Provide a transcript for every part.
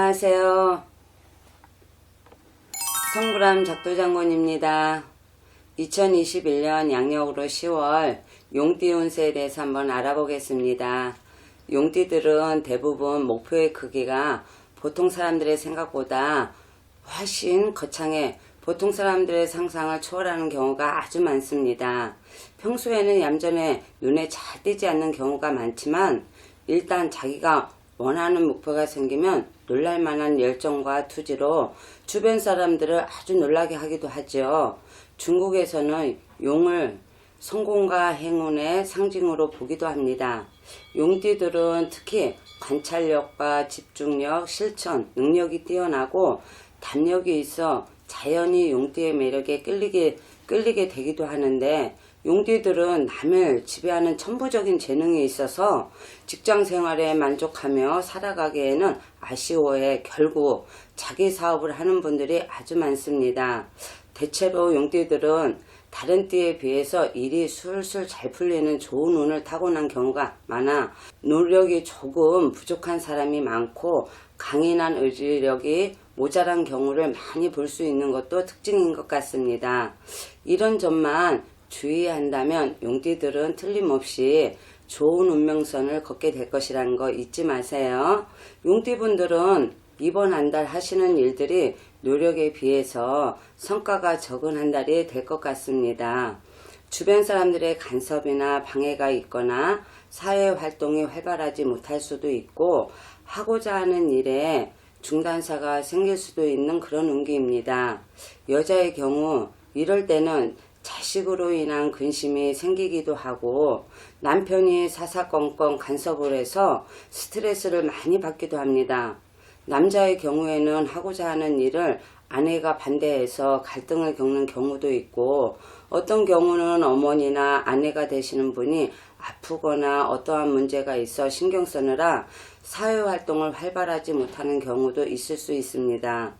안녕하세요. 성불암 작두장군입니다. 2021년 양력으로 10월 용띠 운세에 대해서 한번 알아보겠습니다. 용띠들은 대부분 목표의 크기가 보통 사람들의 생각보다 훨씬 거창해 보통 사람들의 상상을 초월하는 경우가 아주 많습니다. 평소에는 얌전해 눈에 잘 띄지 않는 경우가 많지만 일단 자기가 원하는 목표가 생기면 놀랄만한 열정과 투지로 주변 사람들을 아주 놀라게 하기도 하죠. 중국에서는 용을 성공과 행운의 상징으로 보기도 합니다. 용띠들은 특히 관찰력과 집중력, 실천, 능력이 뛰어나고 담력이 있어 자연히 용띠의 매력에 끌리게 되기도 하는데 용띠들은 남을 지배하는 천부적인 재능이 있어서 직장 생활에 만족하며 살아가기에는 아쉬워해 결국 자기 사업을 하는 분들이 아주 많습니다. 대체로 용띠들은 다른 띠에 비해서 일이 술술 잘 풀리는 좋은 운을 타고난 경우가 많아 노력이 조금 부족한 사람이 많고 강인한 의지력이 모자란 경우를 많이 볼 수 있는 것도 특징인 것 같습니다. 이런 점만 주의한다면 용띠들은 틀림없이 좋은 운명선을 걷게 될 것이라는 거 잊지 마세요. 용띠분들은 이번 한 달 하시는 일들이 노력에 비해서 성과가 적은 한 달이 될 것 같습니다. 주변 사람들의 간섭이나 방해가 있거나 사회활동이 활발하지 못할 수도 있고 하고자 하는 일에 중단사가 생길 수도 있는 그런 운기입니다. 여자의 경우 이럴 때는 자식으로 인한 근심이 생기기도 하고 남편이 사사건건 간섭을 해서 스트레스를 많이 받기도 합니다. 남자의 경우에는 하고자 하는 일을 아내가 반대해서 갈등을 겪는 경우도 있고 어떤 경우는 어머니나 아내가 되시는 분이 아프거나 어떠한 문제가 있어 신경 쓰느라 사회활동을 활발하지 못하는 경우도 있을 수 있습니다.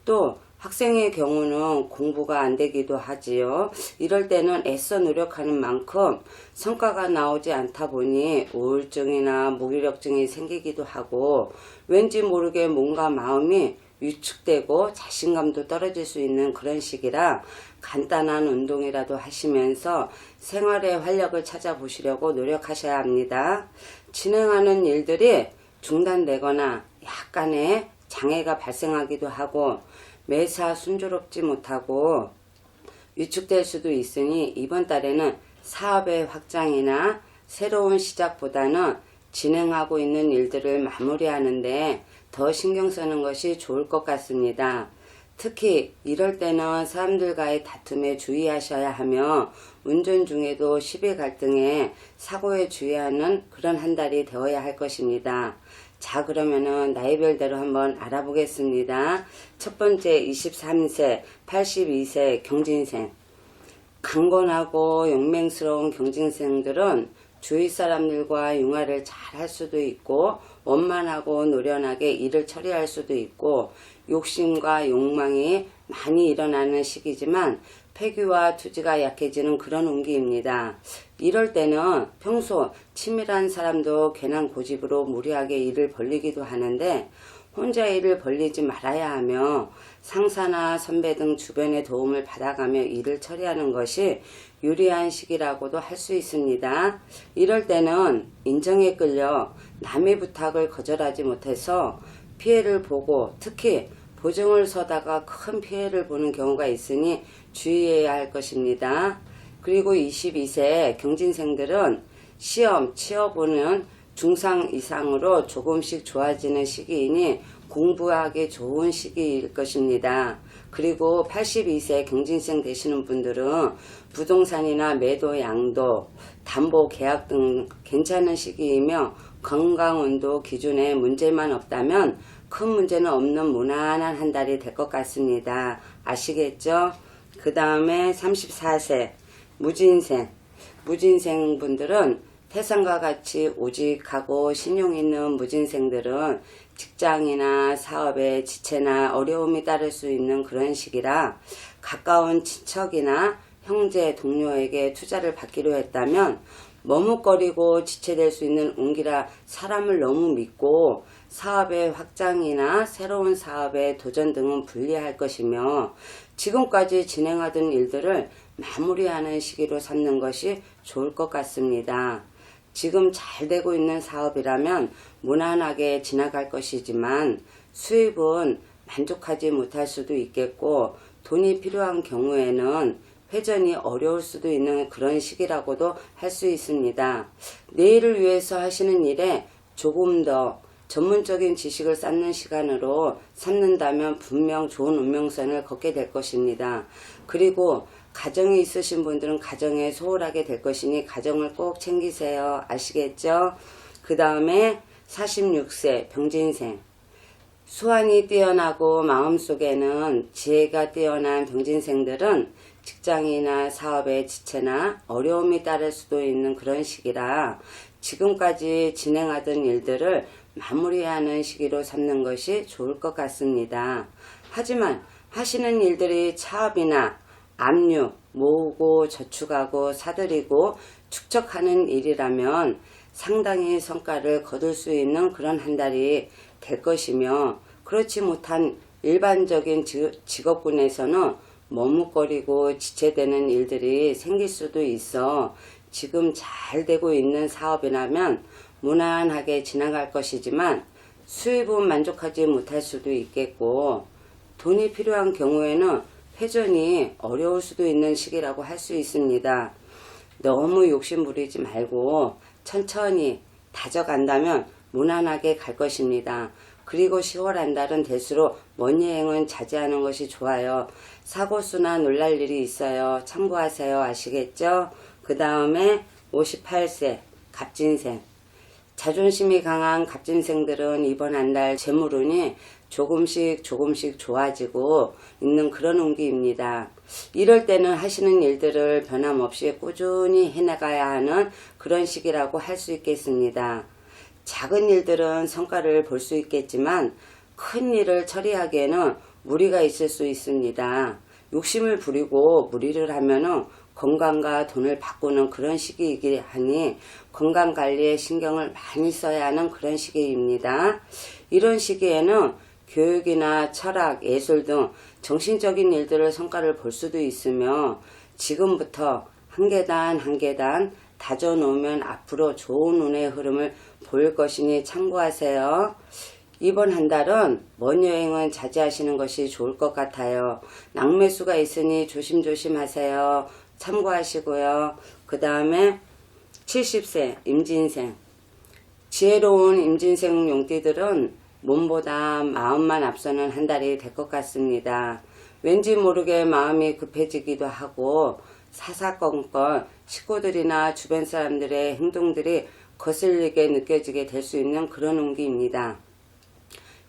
또 학생의 경우는 공부가 안 되기도 하지요. 이럴 때는 애써 노력하는 만큼 성과가 나오지 않다 보니 우울증이나 무기력증이 생기기도 하고 왠지 모르게 뭔가 마음이 위축되고 자신감도 떨어질 수 있는 그런 시기라 간단한 운동이라도 하시면서 생활의 활력을 찾아보시려고 노력하셔야 합니다. 진행하는 일들이 중단되거나 약간의 장애가 발생하기도 하고 매사 순조롭지 못하고 위축될 수도 있으니 이번 달에는 사업의 확장이나 새로운 시작보다는 진행하고 있는 일들을 마무리하는데 더 신경 쓰는 것이 좋을 것 같습니다. 특히 이럴 때는 사람들과의 다툼에 주의하셔야 하며 운전 중에도 시비 갈등에 사고에 주의하는 그런 한 달이 되어야 할 것입니다. 자, 그러면은 나이별대로 한번 알아보겠습니다. 첫 번째 23세, 82세 경진생. 강건하고 용맹스러운 경진생들은 주위 사람들과 융화를 잘 할 수도 있고 원만하고 노련하게 일을 처리할 수도 있고 욕심과 욕망이 많이 일어나는 시기지만 패기와 투지가 약해지는 그런 운기입니다. 이럴 때는 평소 치밀한 사람도 괜한 고집으로 무리하게 일을 벌리기도 하는데 혼자 일을 벌리지 말아야 하며 상사나 선배 등 주변의 도움을 받아가며 일을 처리하는 것이 유리한 시기라고도 할 수 있습니다. 이럴 때는 인정에 끌려 남의 부탁을 거절하지 못해서 피해를 보고 특히 보증을 서다가 큰 피해를 보는 경우가 있으니 주의해야 할 것입니다. 그리고 22세 경진생들은 시험, 취업운은 중상 이상으로 조금씩 좋아지는 시기이니 공부하기 좋은 시기일 것입니다. 그리고 82세 경진생 되시는 분들은 부동산이나 매도, 양도, 담보, 계약 등 괜찮은 시기이며 건강운도 기준에 문제만 없다면 큰 문제는 없는 무난한 한 달이 될 것 같습니다. 아시겠죠? 그 다음에 34세 무진생. 무진생 분들은 태산과 같이 우직하고 신용 있는 무진생들은 직장이나 사업에 지체나 어려움이 따를 수 있는 그런 시기라 가까운 친척이나 형제, 동료에게 투자를 받기로 했다면 머뭇거리고 지체될 수 있는 운기라 사람을 너무 믿고 사업의 확장이나 새로운 사업의 도전 등은 불리할 것이며 지금까지 진행하던 일들을 마무리하는 시기로 삼는 것이 좋을 것 같습니다. 지금 잘 되고 있는 사업이라면 무난하게 지나갈 것이지만 수입은 만족하지 못할 수도 있겠고 돈이 필요한 경우에는 회전이 어려울 수도 있는 그런 시기라고도 할 수 있습니다. 내일을 위해서 하시는 일에 조금 더 전문적인 지식을 쌓는 시간으로 삼는다면 분명 좋은 운명선을 걷게 될 것입니다. 그리고 가정이 있으신 분들은 가정에 소홀하게 될 것이니 가정을 꼭 챙기세요. 아시겠죠? 그 다음에 46세 병진생. 수완이 뛰어나고 마음속에는 지혜가 뛰어난 병진생들은 직장이나 사업의 지체나 어려움이 따를 수도 있는 그런 시기라 지금까지 진행하던 일들을 마무리하는 시기로 삼는 것이 좋을 것 같습니다. 하지만 하시는 일들이 차업이나 압류, 모으고 저축하고 사들이고 축적하는 일이라면 상당히 성과를 거둘 수 있는 그런 한 달이 될 것이며 그렇지 못한 일반적인 직업군에서는 머뭇거리고 지체되는 일들이 생길 수도 있어 지금 잘 되고 있는 사업이라면 무난하게 지나갈 것이지만 수입은 만족하지 못할 수도 있겠고 돈이 필요한 경우에는 회전이 어려울 수도 있는 시기라고 할 수 있습니다. 너무 욕심 부리지 말고 천천히 다져간다면 무난하게 갈 것입니다. 그리고 10월 한 달은 될수록 먼 여행은 자제하는 것이 좋아요. 사고수나 놀랄 일이 있어요. 참고하세요. 아시겠죠? 그 다음에 58세 갑진생. 자존심이 강한 갑진생들은 이번 한 달 재물운이 조금씩 좋아지고 있는 그런 운기입니다. 이럴 때는 하시는 일들을 변함없이 꾸준히 해나가야 하는 그런 시기라고 할 수 있겠습니다. 작은 일들은 성과를 볼 수 있겠지만 큰 일을 처리하기에는 무리가 있을 수 있습니다. 욕심을 부리고 무리를 하면은 건강과 돈을 바꾸는 그런 시기이기 하니 건강관리에 신경을 많이 써야 하는 그런 시기입니다. 이런 시기에는 교육이나 철학, 예술 등 정신적인 일들을 성과를 볼 수도 있으며 지금부터 한 계단 한 계단 다져놓으면 앞으로 좋은 운의 흐름을 보일 것이니 참고하세요. 이번 한 달은 먼 여행은 자제하시는 것이 좋을 것 같아요. 낙매수가 있으니 조심조심 하세요. 참고하시고요. 그 다음에 70세 임진생. 지혜로운 임진생 용띠들은 몸보다 마음만 앞서는 한 달이 될 것 같습니다. 왠지 모르게 마음이 급해지기도 하고 사사건건 식구들이나 주변 사람들의 행동들이 거슬리게 느껴지게 될 수 있는 그런 운기입니다.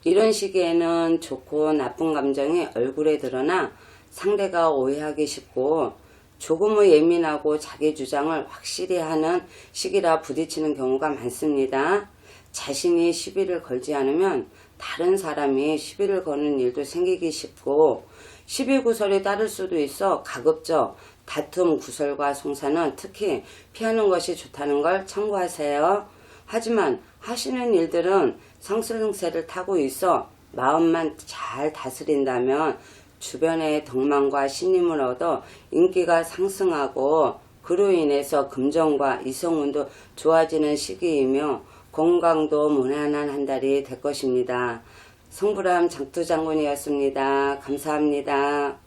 이런 시기에는 좋고 나쁜 감정이 얼굴에 드러나 상대가 오해하기 쉽고 조금은 예민하고 자기 주장을 확실히 하는 시기라 부딪히는 경우가 많습니다. 자신이 시비를 걸지 않으면 다른 사람이 시비를 거는 일도 생기기 쉽고 시비구설이 따를 수도 있어 가급적 다툼, 구설과 송사는 특히 피하는 것이 좋다는 걸 참고하세요. 하지만 하시는 일들은 상승세를 타고 있어 마음만 잘 다스린다면 주변의 덕망과 신임을 얻어 인기가 상승하고 그로 인해서 금전과 이성운도 좋아지는 시기이며 건강도 무난한 한 달이 될 것입니다. 성불암 장투장군이었습니다. 감사합니다.